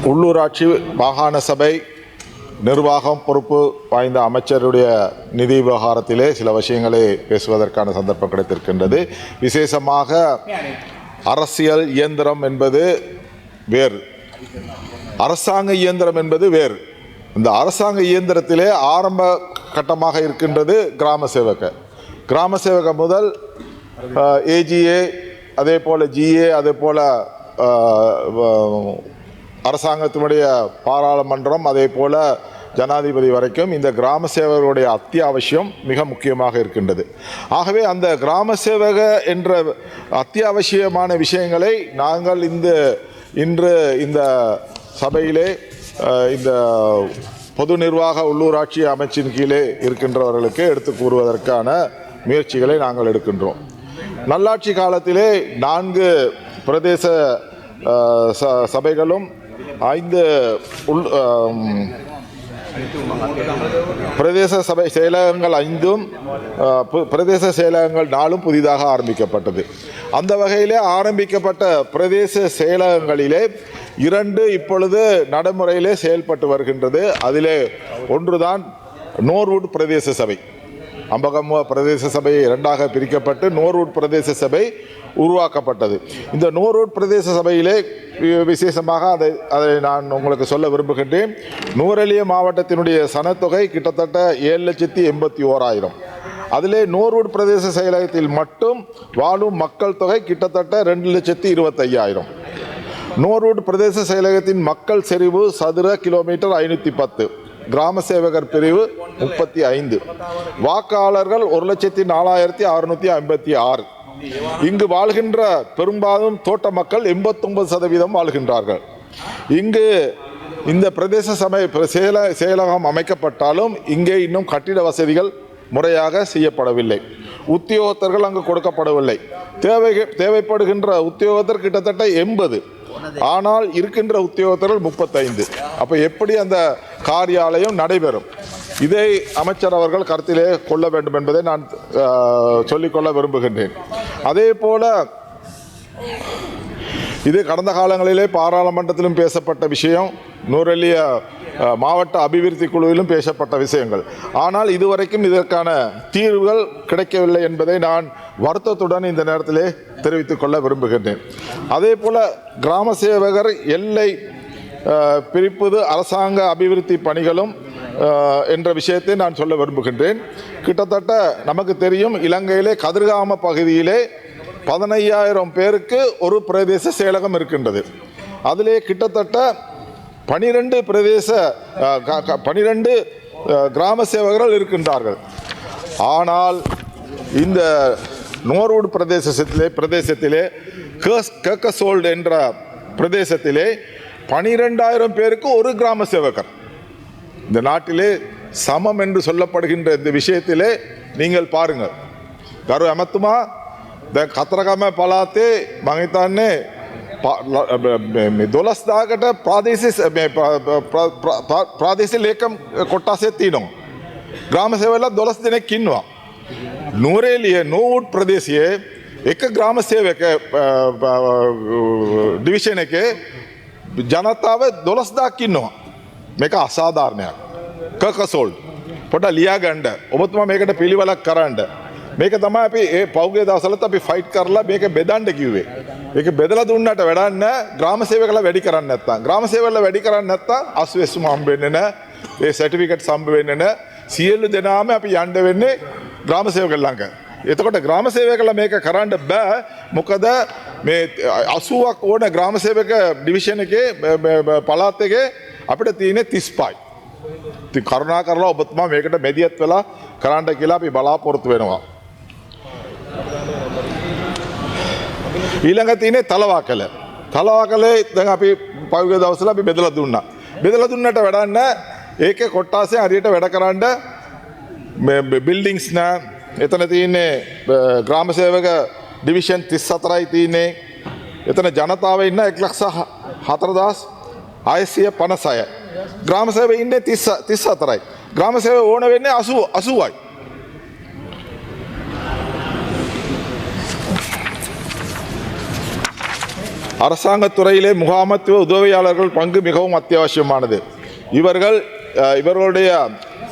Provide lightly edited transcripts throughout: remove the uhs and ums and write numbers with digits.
உள்ளூராட்சி மாகாண சபை நிர்வாகம் பொறுப்பு வாய்ந்த அமைச்சருடைய நிதி விவகாரத்திலே சில விஷயங்களை பேசுவதற்கான சந்தர்ப்பம் கிடைத்திருக்கின்றது. விசேஷமாக அரசியல் இயந்திரம் என்பது வேறு, அரசாங்க இயந்திரம் என்பது வேறு. இந்த அரசாங்க இயந்திரத்திலே ஆரம்ப கட்டமாக இருக்கின்றது கிராம சேவக. கிராம சேவக முதல் ஏஜிஏ, அதே போல் ஜிஏ, அதே போல் அரசாங்கத்தினுடைய பாராளுமன்றம், அதே போல் ஜனாதிபதி வரைக்கும் இந்த கிராம சேவகருடைய அத்தியாவசியம் மிக முக்கியமாக இருக்கின்றது. ஆகவே அந்த கிராம சேவக என்ற அத்தியாவசியமான விஷயங்களை நாங்கள் இன்று இந்த சபையிலே இந்த பொது நிர்வாக உள்ளூராட்சி அமைச்சின் கீழே இருக்கின்றவர்களுக்கு எடுத்து கூறுவதற்கான முயற்சிகளை நாங்கள் எடுக்கின்றோம். நல்லாட்சி காலத்திலே 4 பிரதேச சபைகளும் 5 பிரதேச சபை செயலகங்கள் 5ம் பிரதேச செயலகங்கள் 4ம் புதிதாக ஆரம்பிக்கப்பட்டது. அந்த வகையிலே ஆரம்பிக்கப்பட்ட பிரதேச செயலகங்களிலே 2 இப்பொழுது நடைமுறையிலே செயல்பட்டு வருகின்றது. அதிலே ஒன்றுதான் நோர்வுட் பிரதேச சபை. அம்பகமுவ பிரதேச சபை 2ஆக பிரிக்கப்பட்டு நோர்வுட் பிரதேச சபை உருவாக்கப்பட்டது. இந்த நோர்வுட் பிரதேச சபையிலே விசேஷமாக அதை நான் உங்களுக்கு சொல்ல விரும்புகின்றேன். நூரெலியா மாவட்டத்தினுடைய சனத்தொகை கிட்டத்தட்ட 7,81,000. அதிலே நோர்வுட் பிரதேச செயலகத்தில் மட்டும் வாழும் மக்கள் தொகை கிட்டத்தட்ட 2,25,000. நோர்வுட் பிரதேச செயலகத்தின் மக்கள் செறிவு சதுர கிலோமீட்டர் 510. கிராம சேவகர் பிரிவு 35. வாக்காளர்கள் 1,04,656. இங்கு வாழ்கின்ற பெரும்பாலும் தோட்ட மக்கள் 89% வாழ்கின்றார்கள். இங்கு இந்த பிரதேச சபை செயலகம் அமைக்கப்பட்டாலும் இங்கே இன்னும் கட்டிட வசதிகள் முறையாக செய்யப்படவில்லை. உத்தியோகத்தர்கள் அங்கு கொடுக்கப்படவில்லை. தேவைப்படுகின்ற உத்தியோகத்தர் கிட்டத்தட்ட 80. ஆனால் இருக்கின்ற உத்தியோகத்தர்கள் 35. அப்போ எப்படி அந்த காரியாலயம் நடைபெறும்? இதை அமைச்சர் அவர்கள் கருத்திலே கொள்ள வேண்டும் என்பதை நான் சொல்லிக்கொள்ள விரும்புகின்றேன். அதே போல இது கடந்த காலங்களிலே பாராளுமன்றத்திலும் பேசப்பட்ட விஷயம், நூரெலியா மாவட்ட அபிவிருத்தி குழுவிலும் பேசப்பட்ட விஷயங்கள். ஆனால் இதுவரைக்கும் இதற்கான தீர்வுகள் கிடைக்கவில்லை என்பதை நான் வருத்தத்துடன் இந்த நேரத்திலே தெரிவித்துக் கொள்ள விரும்புகின்றேன். அதே போல் கிராம சேவகர் எல்லை பிரிப்பது அரசாங்க அபிவிருத்தி பணிகளும் என்ற விஷயத்தை நான் சொல்ல விரும்புகின்றேன். கிட்டத்தட்ட நமக்கு தெரியும், இலங்கையிலே கதிர்காம பகுதியிலே 15,000 பேருக்கு ஒரு பிரதேச செயலகம் இருக்கின்றது. அதிலே கிட்டத்தட்ட 12 கிராம சேவகர்கள் இருக்கின்றார்கள். ஆனால் இந்த நோர்வுட் பிரதேசத்திலே கேக்கசோல்ட் என்ற பிரதேசத்திலே 12,000 பேருக்கு ஒரு கிராம சேவகர். இந்த நாட்டிலே சமம் என்று சொல்லப்படுகின்ற இந்த விஷயத்திலே நீங்கள் பாருங்கள். கரு அமத்துமா கத்திரகாம பலாத்தே மகித்தானே 12,000කට ප්‍රාදේශීය ලේකම් කොට්ටාසයක් තියෙනවා. ග්‍රාම සේවකලා 12 දෙනෙක් ඉන්නවා. නූරේලිය නෝවුඩ් ප්‍රදේශයේ එක ග්‍රාම සේවක ඩිවිෂන් එකේ ජනතාව 12,000ක් ඉන්නවා. මේක අසාධාරණයක්. කකසෝල්ඩ් පොඩ්ඩක් ලියා ගන්න. ඔබතුමා මේකට පිළිවෙලක් කරන්න. මේක තමයි අපි පෞද්ගලික දවසලත් අපි ෆයිට් කරලා මේක බෙදන්න කිව්වේ. මේක බෙදලා දුන්නාට වැඩක් නැහැ. ග්‍රාම සේවකලා වැඩි කරන්නේ නැත්තම්. ග්‍රාම සේවකලා වැඩි කරන්නේ නැත්තම් අස්වැස්සුම හම්බ වෙන්නේ නැහැ. ඒ සර්ටිෆිකේට්ස් හම්බ වෙන්නේ නැහැ. සියලු දෙනාම අපි යන්න වෙන්නේ ග්‍රාම සේවකලා ළඟ. එතකොට ග්‍රාම සේවකලා මේක කරන්න බෑ. මොකද මේ 80ක් ඕන ග්‍රාම සේවක ඩිවිෂන් එකේ පළාත් එකේ අපිට තියෙන්නේ 35යි. ඉතින් කරුණා කරලා ඔබතුමා මේකට මෙදියත් වෙලා කරන්න කියලා අපි බලාපොරොත්තු වෙනවා. ඊළඟ තියෙන්නේ තලවාකල. තලවාකලේ දැන් අපි පහුගිය දවස්වල අපි බෙදලා දුන්නා. බෙදලා දුන්නට වැඩක් නැහැ. ඒකේ කොට්ටාසෙන් හරියට වැඩ කරන්න මේ බිල්ඩින්ග්ස් නෑ. එතන තියෙන්නේ ග්‍රාම සේවක ඩිවිෂන් 34යි තියෙන්නේ. එතන ජනතාව ඉන්න 1,04,656. ග්‍රාම සේවක ඉන්නේ 34යි. ග්‍රාම සේවක ඕන වෙන්නේ 80යි. அரசாங்கத்துறையிலே முகாமத்துவ உதவியாளர்கள் பங்கு மிகவும் அத்தியாவசியமானது. இவர்களுடைய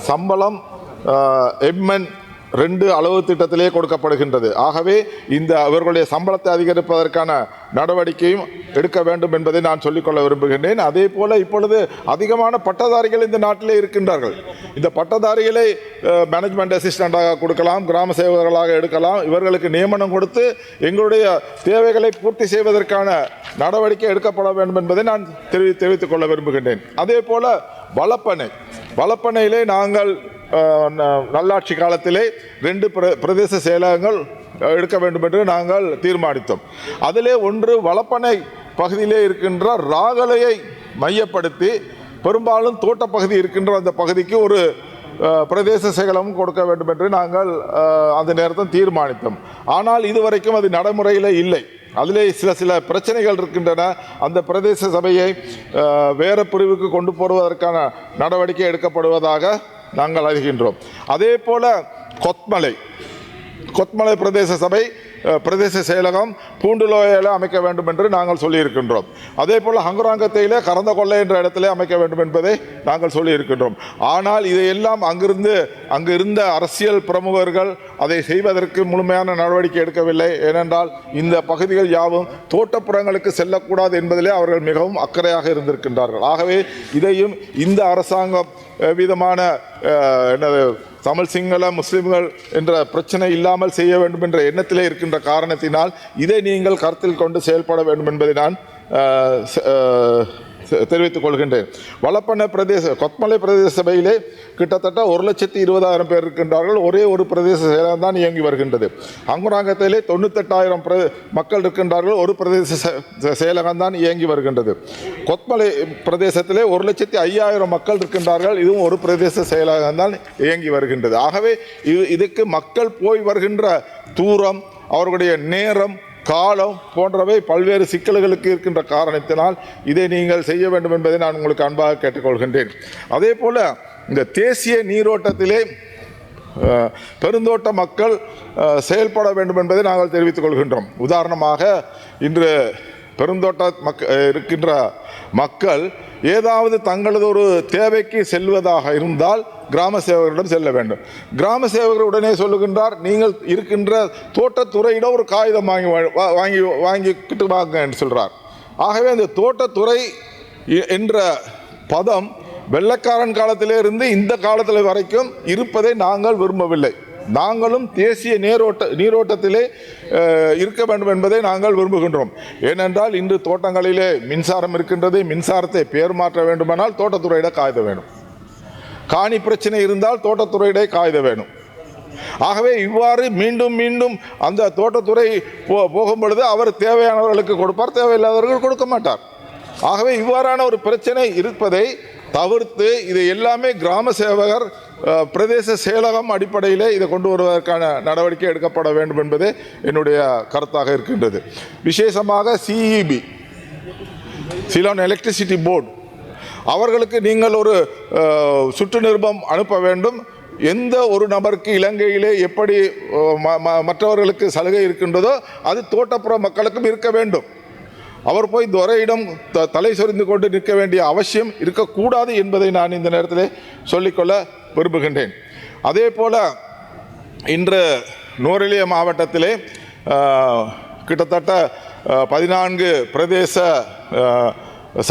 சம்பளம் எம்என் 2 அளவு திட்டத்திலே கொடுக்கப்படுகின்றது. ஆகவே அவர்களுடைய சம்பளத்தை அதிகரிப்பதற்கான நடவடிக்கையும் எடுக்க வேண்டும் என்பதை நான் சொல்லிக்கொள்ள விரும்புகின்றேன். அதே போல இப்பொழுது அதிகமான பட்டதாரிகள் இந்த நாட்டிலே இருக்கின்றார்கள். இந்த பட்டதாரிகளை மேனேஜ்மெண்ட் அசிஸ்டண்டாக கொடுக்கலாம், கிராம சேவகர்களாக எடுக்கலாம். இவர்களுக்கு நியமனம் கொடுத்து எங்களுடைய தேவைகளை பூர்த்தி செய்வதற்கான நடவடிக்கை எடுக்கப்பட வேண்டும் என்பதை நான் தெரிவித்துக் கொள்ள விரும்புகின்றேன். அதே போல வளப்பனையிலே நாங்கள் நல்லாட்சி காலத்திலே 2 பிரதேச செயலகங்கள் எடுக்க வேண்டும் என்று நாங்கள் தீர்மானித்தோம். அதிலே ஒன்று வளப்பனை பகுதியிலே இருக்கின்ற ராகலையை மையப்படுத்தி பெரும்பாலும் தோட்டப்பகுதி இருக்கின்ற அந்த பகுதிக்கு ஒரு பிரதேச செயலகம் கொடுக்க வேண்டும் என்று நாங்கள் அந்த நேரத்தில் தீர்மானித்தோம். ஆனால் இதுவரைக்கும் அது நடைமுறையில் இல்லை. அதிலே சில பிரச்சனைகள் இருக்கின்றன. அந்த பிரதேச சபையை வேறு பிரிவுக்கு கொண்டு போடுவதற்கான நடவடிக்கை எடுக்கப்படுவதாக நாங்கள் அறிகின்றோம். அதே போல கொத்மலை பிரதேச சபை பிரதேச செயலகம் பூண்டுலோயில் அமைக்க வேண்டும் என்று நாங்கள் சொல்லியிருக்கின்றோம். அதே போல் ஹங்குராங்கத்தையிலே கறந்த கொள்ளை என்ற இடத்திலே அமைக்க வேண்டும் என்பதை நாங்கள் சொல்லியிருக்கின்றோம். ஆனால் இதையெல்லாம் அங்கு இருந்த அரசியல் பிரமுகர்கள் அதை செய்வதற்கு முழுமையான நடவடிக்கை எடுக்கவில்லை. ஏனென்றால் இந்த பகுதிகள் யாவும் தோட்டப்புறங்களுக்கு செல்லக்கூடாது என்பதிலே அவர்கள் மிகவும் அக்கறையாக இருந்திருக்கின்றார்கள். ஆகவே இதையும் இந்த அரசாங்கம் விதமான தமிழ் சிங்கள முஸ்லிம்கள் என்ற பிரச்சனை இல்லாமல் செய்ய வேண்டும் என்ற எண்ணத்திலே இருக்கின்ற காரணத்தினால் இதை நீங்கள் கருத்தில் கொண்டு செயல்பட வேண்டும் என்பதை நான் தெரிவித்துக் கொள்கின்றேன். கொத்மலை பிரதேச சபையிலே கிட்டத்தட்ட 1,20,000 பேர் இருக்கின்றார்கள். ஒரே ஒரு பிரதேச செயலகம் தான் இயங்கி வருகின்றது. அங்குராங்கத்திலே 98,000 மக்கள் இருக்கின்றார்கள். ஒரு பிரதேச செயலகம் தான் இயங்கி வருகின்றது. கொத்மலை பிரதேசத்திலே 1,05,000 மக்கள் இருக்கின்றார்கள். இதுவும் ஒரு பிரதேச செயலகம் தான் இயங்கி வருகின்றது. ஆகவே இதுக்கு மக்கள் போய் வருகின்ற தூரம், அவர்களுடைய நேரம், காலம் போன்றவை பல்வேறு சிக்கல்களுக்கு இருக்கின்ற காரணத்தினால் இதை நீங்கள் செய்ய வேண்டும் என்பதை நான் உங்களுக்கு அன்பாக கேட்டுக்கொள்கின்றேன். அதே போல் இந்த தேசிய நீரோட்டத்திலே பெருந்தோட்ட மக்கள் செயல்பட வேண்டும் என்பதை நாங்கள் தெரிவித்துக் கொள்கின்றோம். உதாரணமாக இன்று பெருந்தோட்ட இருக்கின்ற மக்கள் ஏதாவது தங்களது ஒரு தேவைக்கு செல்வதாக இருந்தால் கிராம சேவகரிடம் செல்ல வேண்டும். கிராம சேவகர் உடனே சொல்லுகின்றார், நீங்கள் இருக்கின்ற தோட்டத்துறையிடம் ஒரு காகிதம் வாங்கிக்கிட்டு வாங்க என்று சொல்கிறார். ஆகவே அந்த தோட்டத்துறை என்ற பதம் வெள்ளைக்காரன் காலத்திலே இருந்து இந்த காலத்தில் வரைக்கும் இருப்பதை நாங்கள் விரும்பவில்லை. நாங்களும் தேசிய நீரோட்டத்திலே இருக்க வேண்டும் என்பதை நாங்கள் விரும்புகின்றோம். ஏனென்றால் இன்று தோட்டங்களிலே மின்சாரம் இருக்கின்றது. மின்சாரத்தை பெயர் மாற்ற வேண்டுமானால் தோட்டத்துறையிட காகிதம் வேணும். காணி பிரச்சனை இருந்தால் தோட்டத்துறையிட காகிதம் வேணும். ஆகவே இவ்வாறு மீண்டும் மீண்டும் அந்த தோட்டத்துறை போகும் பொழுது அவர் தேவையானவர்களுக்கு கொடுப்பார், தேவையில்லாதவர்கள் கொடுக்க மாட்டார். ஆகவே இவ்வாறான ஒரு பிரச்சனை இருப்பதை தவிர்த்து இதை எல்லாமே கிராம சேவகர் பிரதேச செயலகம் அடிப்படையிலே இதை கொண்டு வருவதற்கான நடவடிக்கை எடுக்கப்பட வேண்டும் என்பது என்னுடைய கருத்தாக இருக்கின்றது. விசேஷமாக சிஇபி, சிலோன் எலக்ட்ரிசிட்டி போர்டு, அவர்களுக்கு நீங்கள் ஒரு சுற்று நிருபம் அனுப்ப வேண்டும். எந்த ஒரு நபருக்கு இலங்கையிலே எப்படி மற்றவர்களுக்கு சலுகை இருக்கின்றதோ அது தோட்டப்புற மக்களுக்கும் இருக்க வேண்டும். அவர் போய் துரையிடம் தலை சொரிந்து கொண்டு நிற்க வேண்டிய அவசியம் இருக்கக்கூடாது என்பதை நான் இந்த நேரத்தில் சொல்லிக்கொள்ள விரும்புகின்றேன். அதே போல் இன்று நுவரெலியா மாவட்டத்திலே கிட்டத்தட்ட 14 பிரதேச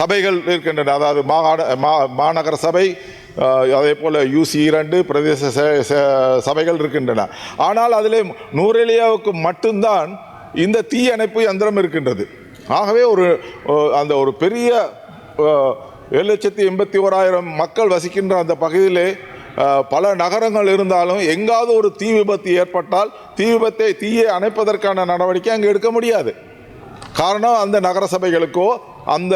சபைகள் இருக்கின்றன. அதாவது மாநகர சபை, அதே போல் UC2 பிரதேச சபைகள் இருக்கின்றன. ஆனால் அதிலே நுவரெலியாவுக்கு மட்டும்தான் இந்த தீயணைப்பு யந்திரம் இருக்கின்றது. ஆகவே ஒரு பெரிய 7,81,000 மக்கள் வசிக்கின்ற அந்த பகுதியிலே பல நகரங்கள் இருந்தாலும் எங்காவது ஒரு தீ விபத்து ஏற்பட்டால் தீயை அணைப்பதற்கான நடவடிக்கை அங்கே எடுக்க முடியாது. காரணம், அந்த நகர சபைகளுக்கோ அந்த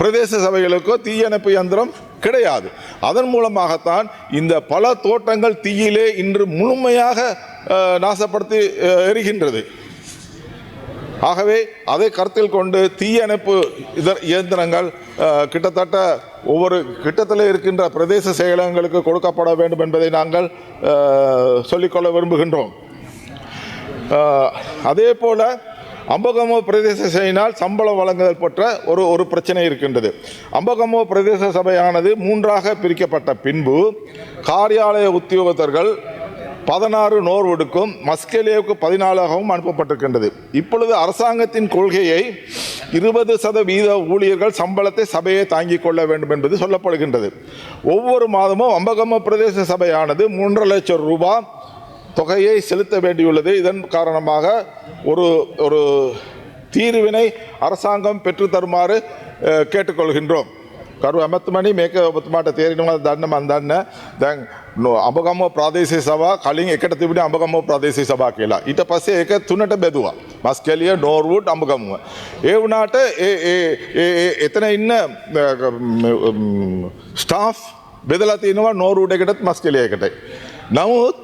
பிரதேச சபைகளுக்கோ தீயணைப்பு யந்திரம் கிடையாது. அதன் மூலமாகத்தான் இந்த பல தோட்டங்கள் தீயிலே இன்று முழுமையாக நாசப்படுத்தி எரிகின்றது. ஆகவே அதை கருத்தில் கொண்டு தீயணைப்பு இயந்திரங்கள் கிட்டத்தட்ட ஒவ்வொரு கிட்டத்தில் இருக்கின்ற பிரதேச செயலகங்களுக்கு கொடுக்கப்பட வேண்டும் என்பதை நாங்கள் சொல்லிக்கொள்ள விரும்புகின்றோம். அதே போல் அம்பகமோ பிரதேச சபையினால் சம்பளம் வழங்குதல் பற்ற ஒரு பிரச்சனை இருக்கின்றது. அம்பகமோ பிரதேச சபையானது 3ஆக பிரிக்கப்பட்ட பின்பு காரியாலய உத்தியோகத்தர்கள் 16 நோர்வுடுக்கும் மஸ்கெலியாவுக்கு 14ஆகவும் அனுப்பப்பட்டிருக்கின்றது. இப்பொழுது அரசாங்கத்தின் கொள்கையை 20% ஊழியர்கள் சம்பளத்தை சபையை தாங்கிக் கொள்ள வேண்டும் என்பது சொல்லப்படுகின்றது. ஒவ்வொரு மாதமும் அம்பகம பிரதேச சபையானது 3.5 லட்சம் ரூபாய் தொகையை செலுத்த வேண்டியுள்ளது. இதன் காரணமாக ஒரு தீர்வினை அரசாங்கம் பெற்றுத்தருமாறு கேட்டுக்கொள்கின்றோம். කරු ඇමතුමනි මේක ඔබතුමාට තේරෙනවද දන්න මන් දන්න දැන් අඹගම්ම ප්‍රාදේශීය සභාව කලින් එකට තිබුණේ අඹගම්ම ප්‍රාදේශීය සභාව කියලා. ඊට පස්සේ ඒක තුනට බෙදුවා. මස්කෙලිය, නෝර්වුඩ්, අඹගම්ම. ඒ වුණාට එතන ඉන්න ස්ටාෆ් බෙදලා තිනවා නෝර්වුඩ් එකටත් මස්කෙලිය එකටයි. නමුත්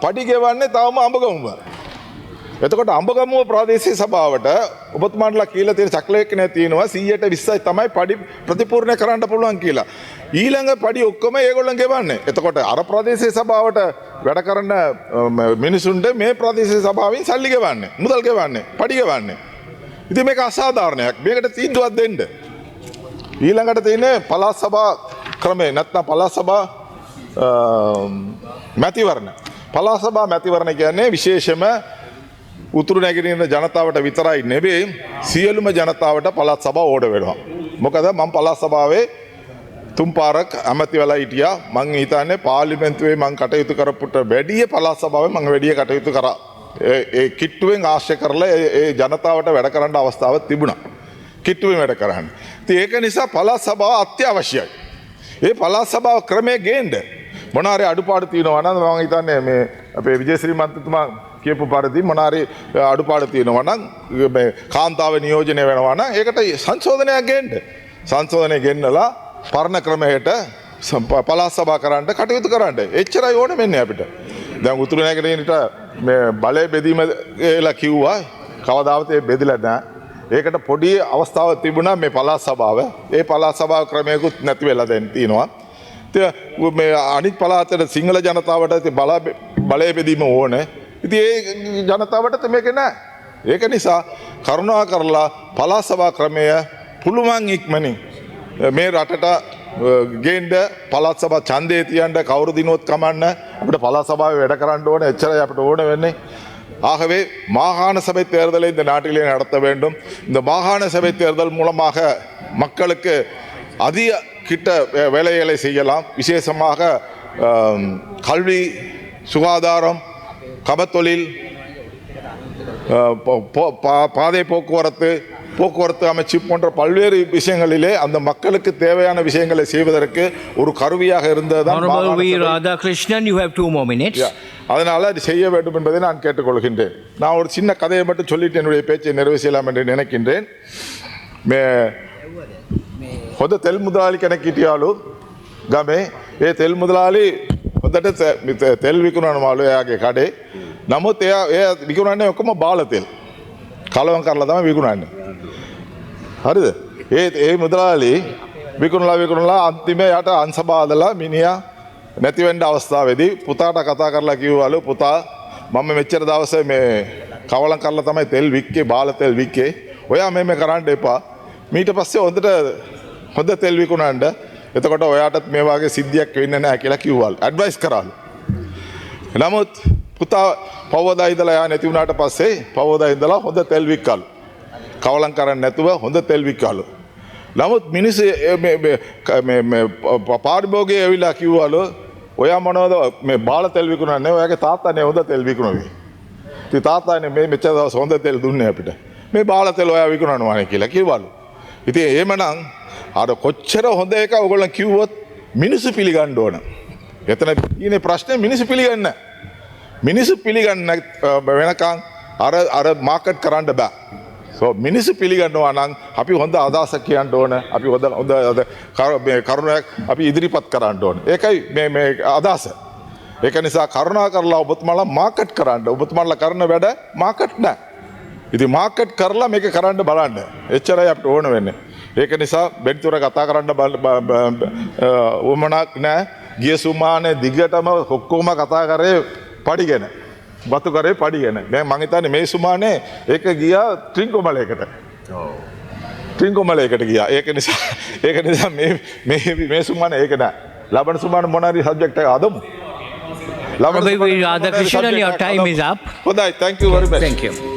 පඩි ගෙවන්නේ තවම අඹගම්ම. එතකොට අඹගමුව ප්‍රාදේශීය සභාවට ඔබතුමාන්ලා කියලා තියෙන චක්‍රලේඛනය තියෙනවා 100% තමයි පඩි ප්‍රතිපූර්ණ කරන්න පුළුවන් කියලා. ඊළඟ පඩි ඔක්කොම ඒගොල්ලන් ගෙවන්නේ. එතකොට අර ප්‍රාදේශීය සභාවට වැඩ කරන මිනිසුන්ට මේ ප්‍රාදේශීය සභාවෙන් සල්ලි ගෙවන්නේ, මුදල් ගෙවන්නේ, පඩි ගෙවන්නේ. ඉතින් මේක අසාධාරණයක්. මේකට තීන්දුවක් දෙන්න. ඊළඟට තියෙන්නේ පළාත් සභා ක්‍රමය නැත්නම් පළාත් සභා මැතිවරණ. පළාත් සභා මැතිවරණ කියන්නේ විශේෂම උතුරු නැගෙනහිර ජනතාවට විතරයි නෙවෙයි සියලුම ජනතාවට පළාත් සභාව ඕඩ වෙනවා. මොකද මම පළාත් සභාවේ 3 පාරක් ඇමති වෙලා හිටියා. මං හිතන්නේ පාර්ලිමේන්තුවේ මං කටයුතු කරපුට වැඩිය පළාත් සභාවේ මං වැඩිය කටයුතු කරා. ඒ කිට්ටුවෙන් ආශ්‍රය කරලා ඒ ජනතාවට වැඩ කරන්න අවස්ථාවක් තිබුණා. කිට්ටුවෙන් වැඩ කරන්න. ඉතින් ඒක නිසා පළාත් සභාව අත්‍යවශ්‍යයි. ඒ පළාත් සභාව ක්‍රමයේ ගේන්න මොනාරි අඩුපාඩු තියෙනවා නම් මම හිතන්නේ මේ අපේ විජේශ්‍රී මන්ත්‍රීතුමා කියපු පරිදි මොනාරි අඩුපාඩු තියෙනවා නම් මේ කාන්තාව නියෝජනය වෙනවා නම් ඒකට සංශෝධනයක් ගේන්න. සංශෝධනය ගෙන්නලා පරණ ක්‍රමයට පළාත් සභා කරන්න කටයුතු කරන්න. එච්චරයි ඕනේ වෙන්නේ අපිට. දැන් උතුරු නැගෙනහිරට මේ බලය බෙදීම කියලා කිව්වා. කවදාවත් ඒ බෙදලා නැහැ. ඒකට පොඩි අවස්ථාවක් තිබුණා මේ පළාත් සභාව. ඒ පළාත් සභාව ක්‍රමයකුත් නැති වෙලා දැන් තියෙනවා. මේ අනිත් පළාතට සිංහල ජනතාවට බලය බෙදීම ඕනේ. ඉතින් ඒ ජනතාවට මේක නෑ. ඒක නිසා කරුණා කරලා පළාත් සභා ක්‍රමය පුළුවන් ඉක්මනින් මේ රටට ගේන්න පළාත් සභා ඡන්දේ තියන්න කවුරු දිනුවත් කමන්න අපිට පළාත් සභාවේ වැඩ කරන්න ඕනේ. එච්චරයි අපිට ඕන වෙන්නේ. ஆகவே மாகாண சபை தேர்தலை இந்த நாட்டிலே நடத்த வேண்டும். இந்த மாகாண சபை தேர்தல் மூலமாக மக்களுக்கு அதிக கிட்ட வேலைகளை செய்யலாம். விசேஷமாக கல்வி, சுகாதாரம், கபத்தொழில், பாதை போக்குவரத்து அமைச்சு போன்ற பல்வேறு விஷயங்களிலே அந்த மக்களுக்கு தேவையான விஷயங்களை செய்வதற்கு ஒரு கருவியாக இருந்ததுதான். Radhakrishnan, you have 2 more minutes. அதனால் அது செய்ய வேண்டும் என்பதை நான் கேட்டுக்கொள்கின்றேன். நான் ஒரு சின்ன கதையை மட்டும் சொல்லிட்டு என்னுடைய பேச்சை நிறைவு செய்யலாம் என்று நினைக்கின்றேன். හොඳ තෙල් මුදලාලි කෙනෙක් හිටියාලු ගමේ. ඒ තෙල් මුදලාලි හොඳට තෙල් විකුණනවලු එයාගේ කඩේ. නමුත් එයා විකුණන්නේ ඔක්කොම බාල තෙල්. කලවම් කරලා තමයි විකුණන්නේ. හරිද? ඒ මුදලාලි විකුණලා අන්තිමේ යට අංශභාග දාලා මිනිහා නැති වෙන්න අවස්ථාවේදී පුතාට කතා කරලා කිව්වලු පුතා මම මෙච්චර දවසේ මේ කවලම් කරලා තමයි තෙල් වික්කේ, බාල තෙල් වික්කේ. ඔයා මේ කරන්න එපා. ඊට පස්සේ හොඳ තෙල් විකුණන්න. එතකොට ඔයාටත් මේ වගේ සිද්ධියක් වෙන්නේ නැහැ කියලා කිව්වලු. ඇඩ්වයිස් කරාලු. නමුත් පුතා පවවදා ඉඳලා යා නැති වුණාට පස්සේ පවවදා ඉඳලා හොඳ තෙල් වික්කලු. කවලම් කරන්නේ නැතුව හොඳ තෙල් වික්කලු. නමුත් මිනිස්සු මේ පාරිභෝගිකයෝ ඇවිල්ලා කිව්වලු ඔයා මොනවද මේ බාල තෙල් විකුණන්නේ? ඔයාගේ තාත්තානේ හොඳ තෙල් විකුණුවේ. ඉතින් තාත්තානේ මේ මෙච්චර දවස් හොඳ තෙල් දුන්නේ අපිට. මේ බාල තෙල් ඔයා විකුණනවානේ කියලා කිව්වලු. ඉතින් එහෙමනම් අර කොච්චර හොඳ එක ඔයගොල්ලෝ කිව්වොත් මිනිස්සු පිළිගන්න ඕන. එතන ඉන්නේ ප්‍රශ්නේ මිනිස්සු පිළිගන්න. මිනිස්සු පිළිගන්න වෙනකන් අර මාකට් කරන්න බෑ. මිනිස්සු පිළිගන්නවා නම් අපි හොඳ අදහසක් කියන්න ඕන. අපි හොඳ කරුණක් අපි ඉදිරිපත් කරන්න ඕන. ඒකයි මේ අදහස. ඒක නිසා කරුණා කරලා ඔබතුමාලා මාකට් කරන්න. ඔබතුමාලා කරන වැඩ මාකට් නෑ. ඉතින් මාකට් කරලා මේක කරන්න බලන්න. එච්චරයි අපිට ඕන වෙන්නේ. ඒක නිසා බෙන්තුර කතා කරන්න උවමනක් නෑ. ගිය සුමානේ දිගටම ඔක්කොම කතා කරේ පඩි ගැන. බතු කරේ පඩි ගැන. දැන් මං හිතන්නේ මේ සුමානේ ඒක ගියා ත්‍රිංකොමලයකට. ත්‍රිංකොමලයකට ගියා. ඒක නිසා මේ සුමානේ ඒක නෑ. ලබන සුමානේ මොන හරි සබ්ජෙක්ට් එක අදමු. Prabhu Radhakrishnan, your time is up. හොඳයි. thank you very much. Thank you.